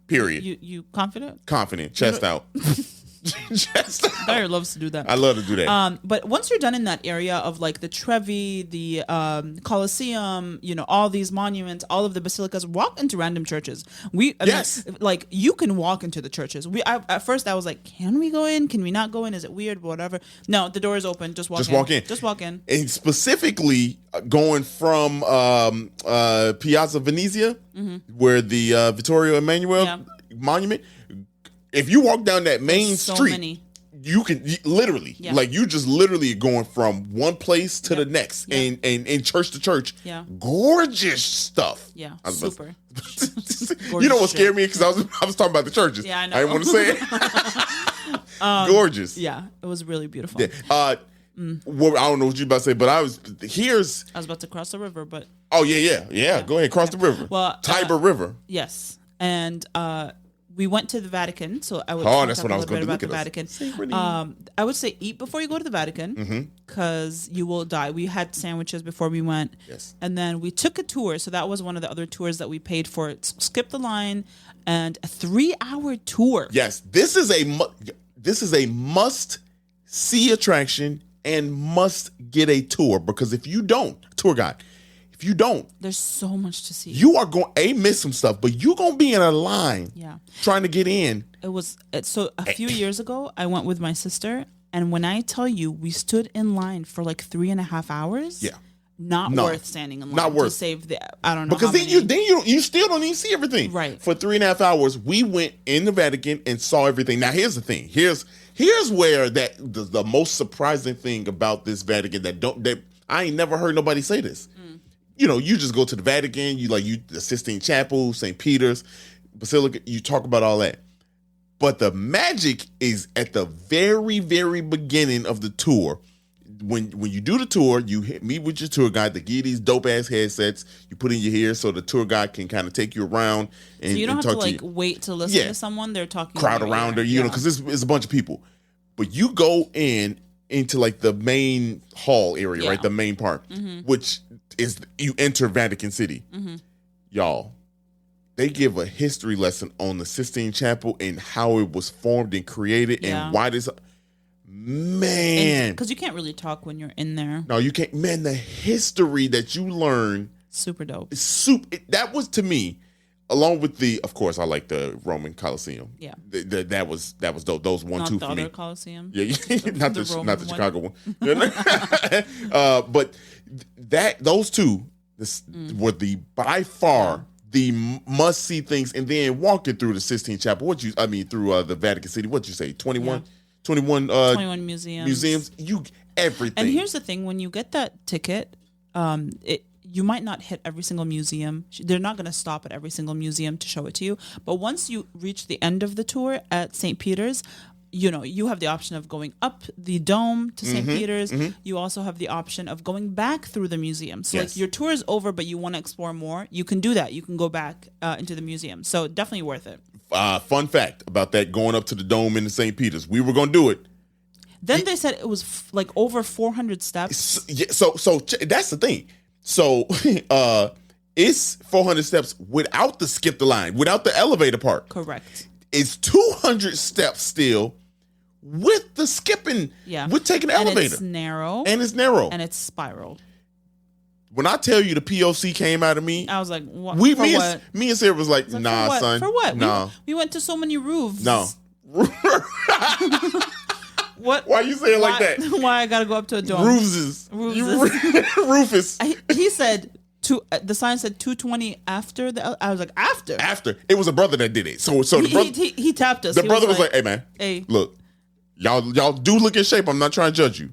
Period. You confident? Confident, chest out. Barry loves to do that. I love to do that. But once you're done in that area of like the Trevi, the Colosseum, all these monuments, all of the basilicas, walk into random churches. Like you can walk into the churches. At first I was like, can we go in? Can we not go in? Is it weird? Whatever. No, the door is open. Just walk in. Just walk in. And specifically going from Piazza Venezia, where the Vittorio Emanuele monument. If you walk down that main street, you can literally, like you just literally going from one place to the next and church to church. Yeah. Gorgeous stuff. Yeah. Super. You know what scared me? Because I was talking about the churches. Yeah, I know. I didn't want to say it. Gorgeous. Yeah. It was really beautiful. Yeah. Well, I don't know what you about to say, but I was about to cross the river, but. Oh, yeah. Go ahead. Cross the river. Well, Tiber River. Yes. And, we went to the Vatican, so I would that's what I was going to look at. The Vatican. I would say eat before you go to the Vatican, because you will die. We had sandwiches before we went, and then we took a tour. So that was one of the other tours that we paid for. Skip the line, and a 3-hour tour. Yes, this is a must see attraction and must get a tour, because if you don't, tour guide. If you don't, there's so much to see. You are going miss some stuff, but you're gonna be in a line, trying to get in. So a few years ago, I went with my sister, and when I tell you, we stood in line for like 3.5 hours. Yeah, not worth standing in line. Not worth to save the. I don't know, because then you still don't even see everything. Right. For 3.5 hours, we went in the Vatican and saw everything. Now here's the thing. Here's where the most surprising thing about this Vatican that I ain't never heard nobody say this. You just go to the Vatican, the Sistine Chapel, St. Peter's, Basilica, you talk about all that. But the magic is at the very, very beginning of the tour. When you do the tour, you meet with your tour guide. They give you these dope-ass headsets. You put in your ear so the tour guide can kind of take you around. And, so you don't have to wait to listen to someone. They're talking. Crowd around her, because it's a bunch of people. But you go into like the main hall area, right? The main part, which is you enter Vatican City. Y'all, they give a history lesson on the Sistine Chapel and how it was formed and created and why this. Man, because you can't really talk when you're in there. No, you can't. Man, the history that you learn, super dope. That was to me, along with of course, I like the Roman Colosseum. Yeah, that was dope. Those 1, 2 for me. Not the other Colosseum. Yeah, not the Chicago one. But those two were by far the must see things. And then walking through the Sistine Chapel, through the Vatican City. What'd you say? 21. Yeah. 21 museums. Everything. And here's the thing: when you get that ticket, you might not hit every single museum. They're not going to stop at every single museum to show it to you. But once you reach the end of the tour at St. Peter's, you have the option of going up the dome to St. Peter's. You also have the option of going back through the museum. So like your tour is over, but you want to explore more, you can do that. You can go back into the museum. So definitely worth it. Fun fact about that, going up to the dome in St. Peter's. We were going to do it. Then they said it was like over 400 steps. So that's the thing. So it's 400 steps without the skip the line, without the elevator part. Correct. It's 200 steps still with the skipping. Yeah. With taking the elevator. It's narrow. And it's narrow. And it's spiral. When I tell you the P.O.C. came out of me, I was like, what? Me and Sarah was like, nah, for son. For what? Nah. We went to so many roofs. No. What? Why you saying like that? Why I gotta go up to a dome? Rufus. He said the sign said 220 after the. I was like, after. After it was a brother that did it. So the brother he tapped us. The brother was like, hey man, look, y'all do look in shape. I'm not trying to judge you,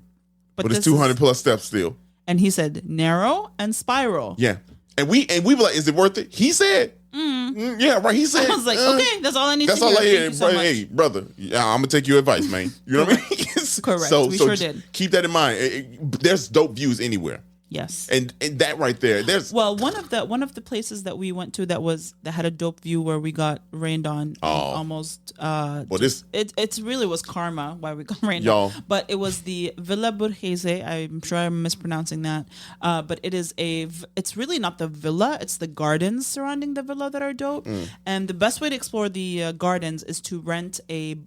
but it's 200 plus steps still. And he said narrow and spiral. Yeah, and we were like, is it worth it? He said. Yeah, right. He said, I was like, okay, that's all I need. That's to all hear. I hear. Hey, brother, I'm gonna take your advice, man. You know what I mean? Correct. We sure did. Keep that in mind. There's dope views anywhere. Yes. And that right there, there's one of the places that we went to that had a dope view where we got rained on almost. It really was karma why we got rained on. But it was the Villa Borghese. I'm sure I'm mispronouncing that. But it's really not the villa. It's the gardens surrounding the villa that are dope. And the best way to explore the gardens is to rent a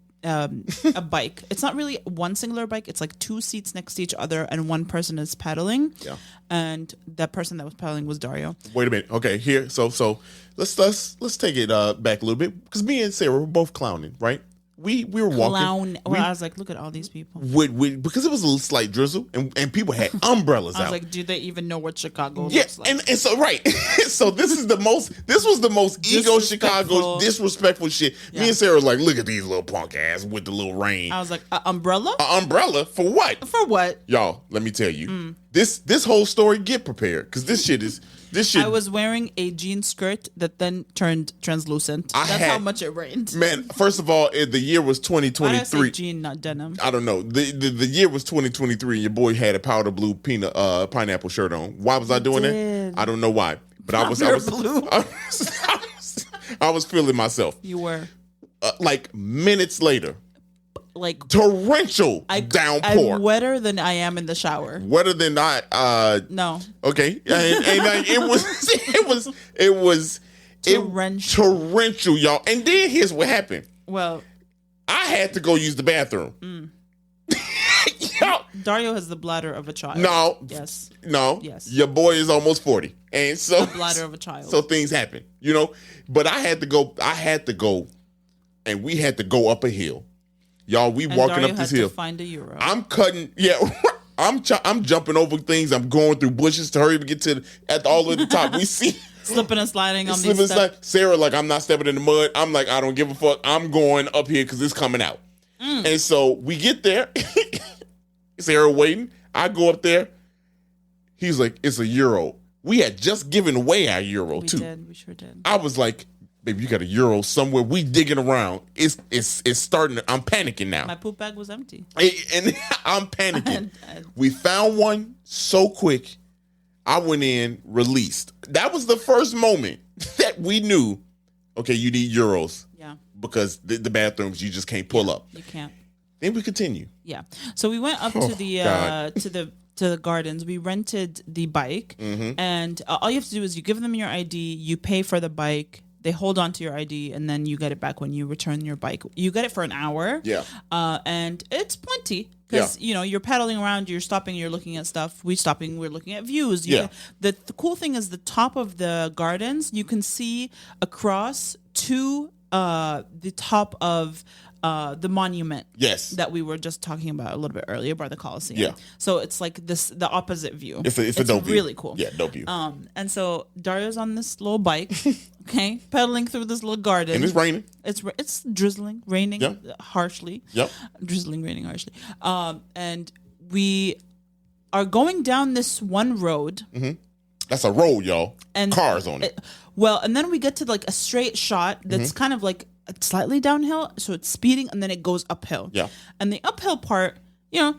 bike. It's not really one singular bike. It's like two seats next to each other, and one person is pedaling. Yeah. And that person that was pedaling was Dario. Wait a minute. Okay, here. So let's take it back a little bit because me and Sarah were both clowning, right? We were walking. I was like, look at all these people. Because it was a little slight drizzle, and people had umbrellas out. I was like, do they even know what Chicago looks like? And so right. So this was the most ego Chicago disrespectful shit. Yeah. Me and Sarah was like, look at these little punk ass with the little rain. I was like, umbrella? Umbrella for what? For what? Y'all, let me tell you. This whole story, get prepared because this shit. I was wearing a jean skirt that then turned translucent. That's how much it rained. Man, first of all, the year was 2023. Why did I say jean, not denim? I don't know. The year was 2023, and your boy had a powder blue pineapple shirt on. Why was I doing that? I don't know why. But I was feeling myself. You were. Like minutes later. Like torrential downpour. I'm wetter than I am in the shower. Wetter than I. No. Okay, and it was torrential, y'all. And then here's what happened. Well, I had to go use the bathroom. Dario has the bladder of a child. No. Yes. No. Yes. Your boy is almost 40, and so the bladder of a child. So things happen, But I had to go, and we had to go up a hill. Y'all, we walking Dario up this had hill. To find a euro. I'm cutting. Yeah, I'm jumping over things. I'm going through bushes to hurry to get all at the top. We see slipping and sliding on these steps. Sarah, like, I'm not stepping in the mud. I'm like, I don't give a fuck. I'm going up here because it's coming out. And so we get there. Sarah waiting. I go up there. He's like, it's a euro. We had just given away our euro too. We sure did. I was like, baby, you got a euro somewhere. We digging around. It's starting. I'm panicking now. My poop bag was empty, and I'm panicking. We found one so quick. I went in, released. That was the first moment that we knew. Okay, you need euros. Yeah. Because the bathrooms you just can't pull up. You can't. Then we continue. Yeah. So we went up to the gardens. We rented the bike, and all you have to do is you give them your ID. You pay for the bike. They hold on to your ID, and then you get it back when you return your bike. You get it for an hour. Yeah. And it's plenty because, you're pedaling around, you're stopping, you're looking at stuff. We're looking at views. The cool thing is the top of the gardens, you can see across to the top of the monument. Yes. That we were just talking about a little bit earlier by the Coliseum. Yeah. So it's like the opposite view. It's a dope view. Really cool. Yeah, dope view. And so Dario's on this little bike, okay, pedaling through this little garden. And it's raining. It's drizzling, raining harshly. Yep. Drizzling, raining harshly. And we are going down this one road. Mm-hmm. That's a road, y'all. And cars on it. And then we get to like a straight shot that's kind of like slightly downhill, so it's speeding, and then it goes uphill. Yeah. And the uphill part,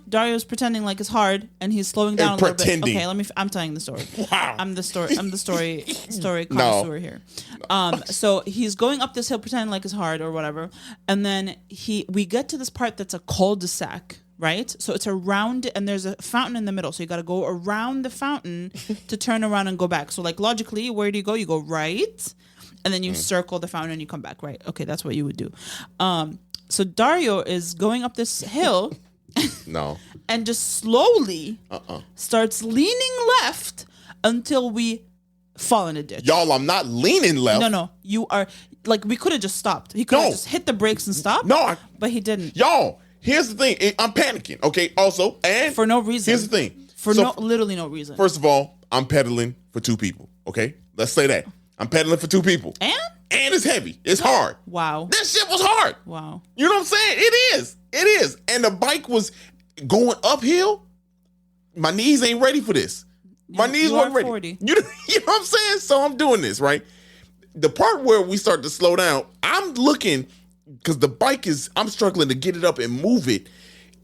Dario's pretending like it's hard, and he's slowing down a little bit. Okay, I'm telling the story. Wow. I'm the story connoisseur here. So he's going up this hill pretending like it's hard or whatever, and then we get to this part that's a cul-de-sac right? So it's around, and there's a fountain in the middle. So you got to go around the fountain to turn around and go back. So like logically, where do you go? You go right, and then you circle the fountain and you come back right. Okay, that's what you would do. So Dario is going up this hill. No. And just slowly starts leaning left until we fall in a ditch. Y'all, I'm not leaning left. No. You are, like, we could have just stopped. He could have just hit the brakes and stopped. But he didn't. Y'all, here's the thing. I'm panicking, okay? Also, and for no reason. Here's the thing. Literally no reason. First of all, I'm pedaling for 2 people, okay? Let's say that. I'm pedaling for 2 people. And it's heavy. It's hard. Wow. That shit was hard. Wow. You know what I'm saying? It is. And the bike was going uphill. My knees ain't ready for this. My knees weren't ready. 40. You know what I'm saying? So I'm doing this, right? The part where we start to slow down, I'm looking, because the bike I'm struggling to get it up and move it.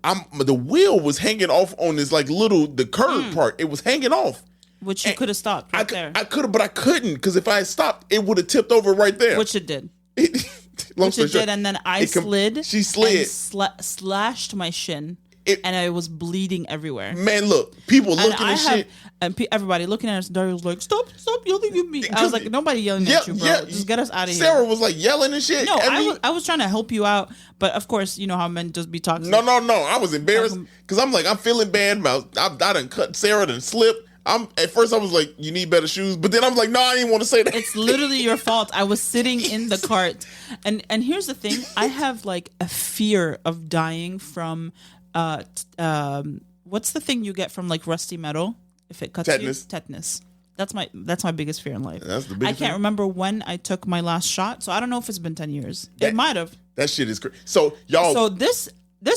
The wheel was hanging off on this like the curb part. It was hanging off. Which you could have stopped there. I could have, but I couldn't, because if I had stopped, it would have tipped over right there. Which it did. And then I slid. She slid. And slashed my shin. And I was bleeding everywhere. Man, look, people looking at shit. And everybody looking at us. Dario was like, stop yelling at me. I was like, nobody yelling at you, bro. Just get us out of here. Sarah was like yelling and shit. No, I was trying to help you out. But of course, you know how men just be toxic. No. I was embarrassed because I'm like, I'm feeling bad about, I done cut Sarah, done slipped. At first I was like, you need better shoes. But then I was like, no, I didn't want to say that. It's literally your fault. I was sitting in the cart. And here's the thing. I have like a fear of dying from, what's the thing you get from like rusty metal? If it cuts you? Tetanus. That's my biggest fear in life. That's the biggest I can't remember when I took my last shot. So I don't know if it's been 10 years. It might have. That shit is crazy. So y'all. So this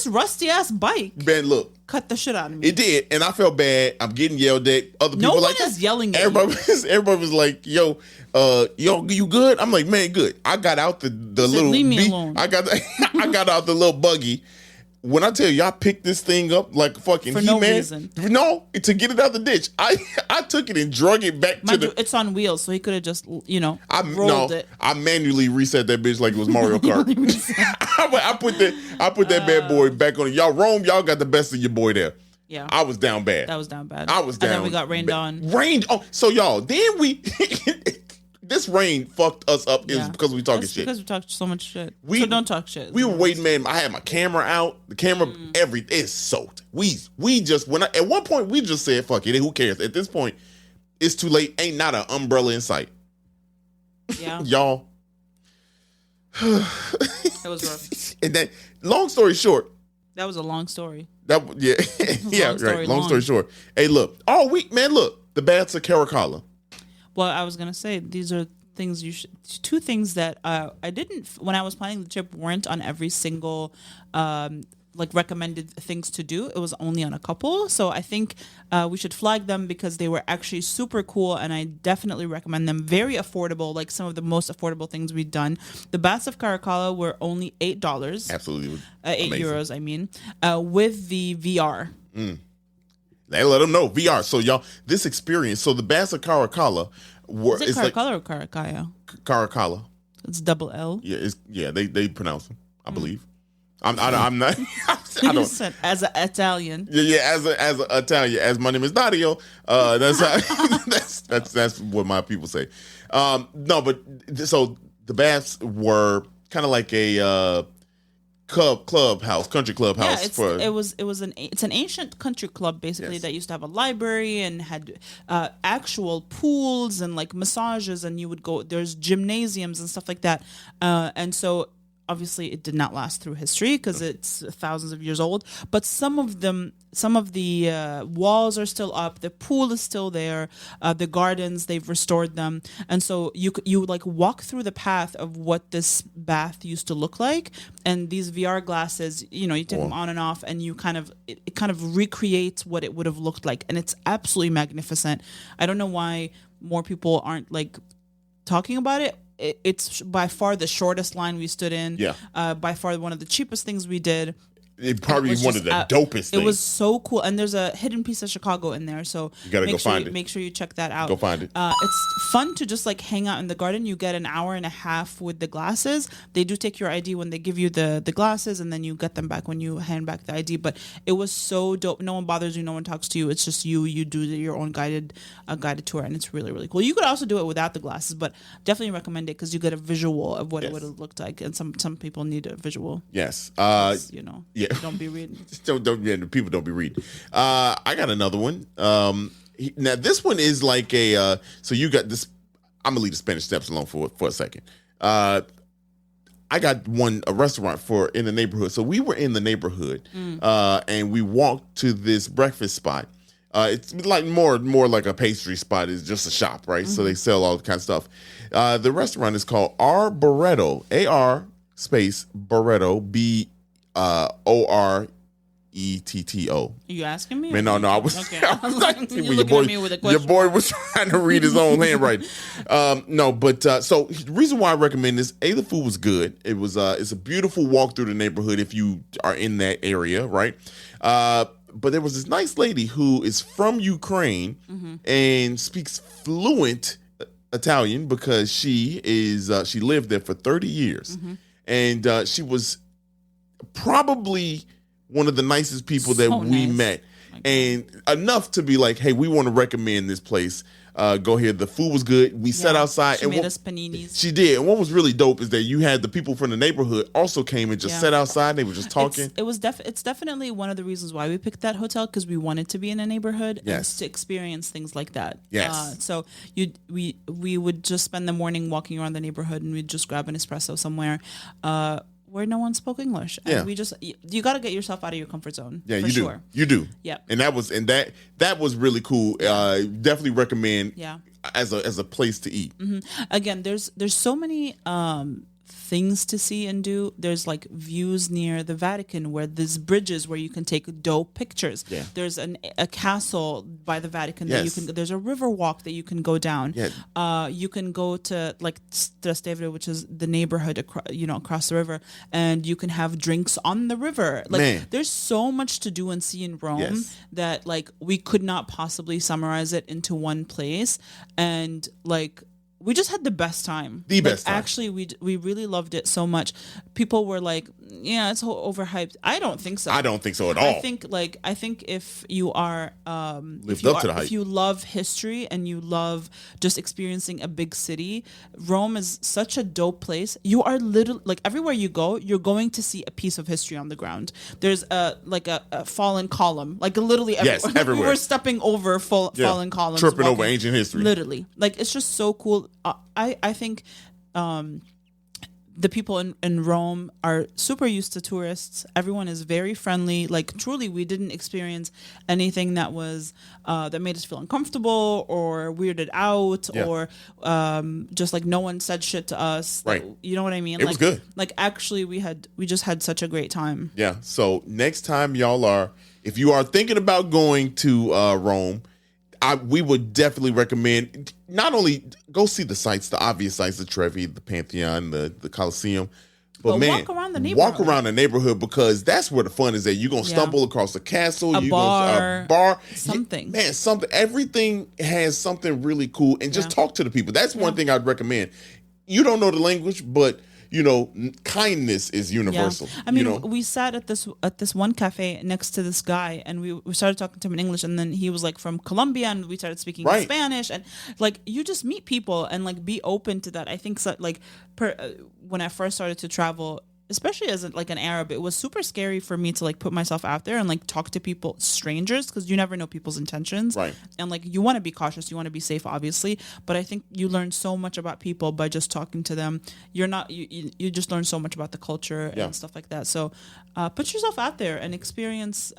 rusty ass bike, man, look, cut the shit out of me. It did, and I felt bad. I'm getting yelled at. Other people is yelling at everybody was like, "Yo, you good?" I'm like, "Man, good." I got out the little. Leave me alone. I got out the little buggy. When I tell you, I picked this thing up like fucking for no reason. No, to get it out the ditch. I took it and drug it back it's on wheels, so he could have just rolled it. I manually reset that bitch like it was Mario Kart. I put that bad boy back on it. Y'all got the best of your boy there. Yeah. I was down bad. That was down bad. I was down. And then we got rained on. Rained on. So y'all, then we this rain fucked us up is because we talking shit. Because we talked so much shit. So don't talk shit. We were waiting, man. I had my camera out. The camera, it's soaked. We just at one point we just said, fuck it. Who cares? At this point, it's too late. Ain't not an umbrella in sight. Yeah. Y'all. That was rough. And then, long story short. That was a long story. Long story short. Hey, look. All week, man, look. The baths of Caracalla. Well, I was going to say, these are things two things that I didn't, when I was planning the trip, weren't on every single, recommended things to do. It was only on a couple. So I think we should flag them because they were actually super cool and I definitely recommend them. Very affordable, like some of the most affordable things we've done. The baths of Caracalla were only $8. Absolutely. €8, I mean, with the VR. They let them know VR. So y'all, this experience. So the baths of Caracalla were. Is it Caracalla or Caracalla? Caracalla. It's double L. Yeah, they pronounce them. I believe. I'm not. I don't. Said, as an Italian. Yeah. As an Italian. As my name is Dario. That's how, that's what my people say. No, but so the baths were kind of like a. country clubhouse. It's an ancient country club basically that used to have a library and had actual pools and like massages, and you would go, there's gymnasiums and stuff like that, and so obviously it did not last through history because it's thousands of years old, but some of the walls are still up, the pool is still there, the gardens, they've restored them, and so you like walk through the path of what this bath used to look like, and these VR glasses, you take them on and off, and you it kind of recreates what it would have looked like, and it's absolutely magnificent. I don't know why more people aren't like talking about it. It's by far the shortest line we stood in. Yeah. By far one of the cheapest things we did. It probably one of the dopest things. It was so cool. And there's a hidden piece of Chicago in there. So you got to go find it. Make sure you check that out. Go find it. It's fun to just like hang out in the garden. You get an hour and a half with the glasses. They do take your ID when they give you the glasses, and then you get them back when you hand back the ID. But it was so dope. No one bothers you. No one talks to you. It's just you. You do your own guided tour, and it's really, really cool. You could also do it without the glasses, but definitely recommend it because you get a visual of what it would have looked like. And some people need a visual. Yes. Yeah. Don't be reading. People don't be reading. I got another one. Now this one is like a. So you got this. I'm gonna leave the Spanish Steps alone for a second. I got a restaurant in the neighborhood. So we were in the neighborhood, and we walked to this breakfast spot. It's like more like a pastry spot. It's just a shop, right? Mm-hmm. So they sell all kinds of stuff. The restaurant is called R Barretto. AR space Barretto BORETTO. Are you asking me? Man, no. I was. Okay. I was like, you looking at me with a question. Your boy was trying to read his own handwriting. No, but so the reason why I recommend this, the food was good. It was. It's a beautiful walk through the neighborhood if you are in that area, right? But there was this nice lady who is from Ukraine and speaks fluent Italian because she lived there for 30 years, and she was probably one of the nicest people that we met, and enough to be like, hey, we want to recommend this place. Go here. The food was good. We sat outside. She made us paninis. She did. And what was really dope is that you had the people from the neighborhood also came and just sat outside. They were just talking. It's definitely one of the reasons why we picked that hotel, because we wanted to be in a neighborhood and to experience things like that. Yes. So we would just spend the morning walking around the neighborhood, and we'd just grab an espresso somewhere. Where no one spoke English. And you got to get yourself out of your comfort zone. Yeah, you do. You do. Yeah. And that was really cool. Definitely recommend as a place to eat. Mm-hmm. Again, there's so many things to see and do. There's like views near the Vatican where there's bridges where you can take dope pictures. Yeah. There's a castle by the Vatican that you can. There's a river walk that you can go down. Yeah. You can go to like Trastevere, which is the neighborhood across the river, and you can have drinks on the river. Like there's so much to do and see in Rome that like we could not possibly summarize it into one place, and like. We just had the best time. The best time. Actually, we really loved it so much. People were like, "Yeah, it's overhyped." I don't think so. I don't think so at all. I think if you are if you love history and you love just experiencing a big city, Rome is such a dope place. You are literally like everywhere you go, you're going to see a piece of history on the ground. There's a fallen column, like literally everywhere. Yes, everywhere. We were stepping over fallen columns, tripping over ancient history. Literally, like it's just so cool. I think the people in Rome are super used to tourists. Everyone is very friendly. Like truly, we didn't experience anything that was that made us feel uncomfortable or weirded out or just like no one said shit to us. Right. You know what I mean? It was good. Like actually, we just had such a great time. Yeah. So next time if you are thinking about going to Rome, we would definitely recommend not only go see the sites, the obvious sites, the Trevi, the Pantheon, the Colosseum, but walk around the neighborhood. Walk around the neighborhood because that's where the fun is at. You're going to stumble across a castle, a bar, something. Something. Everything has something really cool, and just talk to the people. That's one thing I'd recommend. You don't know the language, but kindness is universal. Yeah. I mean, we sat at this one cafe next to this guy, and we started talking to him in English, and then he was like from Colombia, and we started speaking in Spanish, and like you just meet people and like be open to that. I think when I first started to travel, especially as like an Arab, it was super scary for me to like put myself out there and like talk to people, strangers, because you never know people's intentions. Right. And like you want to be cautious, you want to be safe, obviously. But I think you learn so much about people by just talking to them. You just learn so much about the culture and stuff like that. So put yourself out there and experience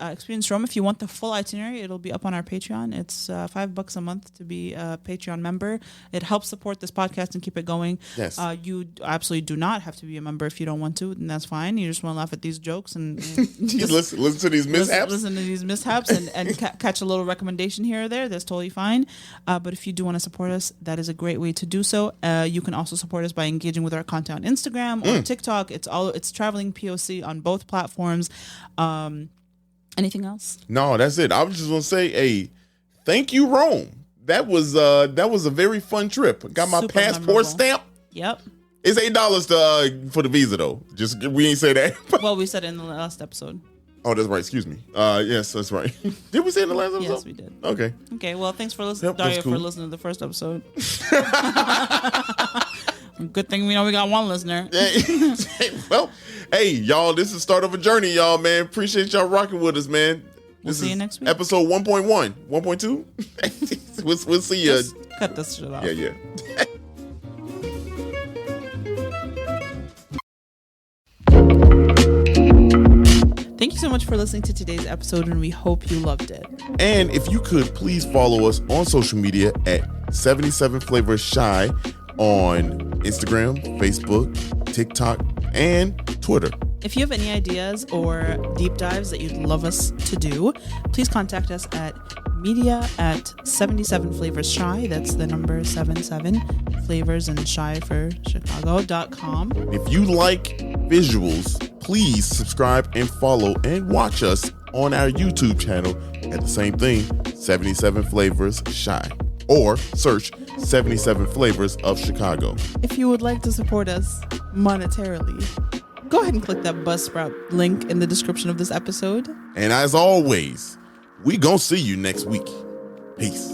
Rome. If you want the full itinerary, it'll be up on our Patreon. It's $5 a month to be a Patreon member. It helps support this podcast and keep it going. Yes. You absolutely do not have to be a member if you don't want to. and that's fine. You just want to laugh at these jokes and just listen to these mishaps. Listen to these mishaps and catch a little recommendation here or there. That's totally fine. But if you do want to support us, that is a great way to do so. You can also support us by engaging with our content on Instagram or TikTok. It's Traveling P.O.C. on both platforms. Anything else? No, that's it. I was just gonna say, hey, thank you, Rome. That was a very fun trip. Got my passport memorable. Stamp. Yep. It's $8 for the visa though. Just we ain't say that. Well, we said it in the last episode. Oh, that's right. Excuse me. Yes, that's right. Did we say it in the last episode? Yes, we did. Okay. Okay. Well, thanks for listening, Daria, for listening to the first episode. Good thing we know we got one listener. Well, hey, y'all, this is the start of a journey, y'all, man. Appreciate y'all rocking with us, man. We'll see you next week. Episode 1.1. 1.2? we'll see you. Just cut this shit off. Yeah. Thank you so much for listening to today's episode, and we hope you loved it. And if you could, please follow us on social media at 77 Flavors Shy on Instagram, Facebook, TikTok, and Twitter. If you have any ideas or deep dives that you'd love us to do, please contact us at media@77flavorsshy. That's the number 77 flavors and shy for Chicago.com. If you like visuals, please subscribe and follow and watch us on our YouTube channel at the same thing, 77 Flavors Shy, or search 77 Flavors of Chicago. If you would like to support us monetarily, go ahead and click that Buzzsprout link in the description of this episode. And as always, we gonna see you next week. Peace.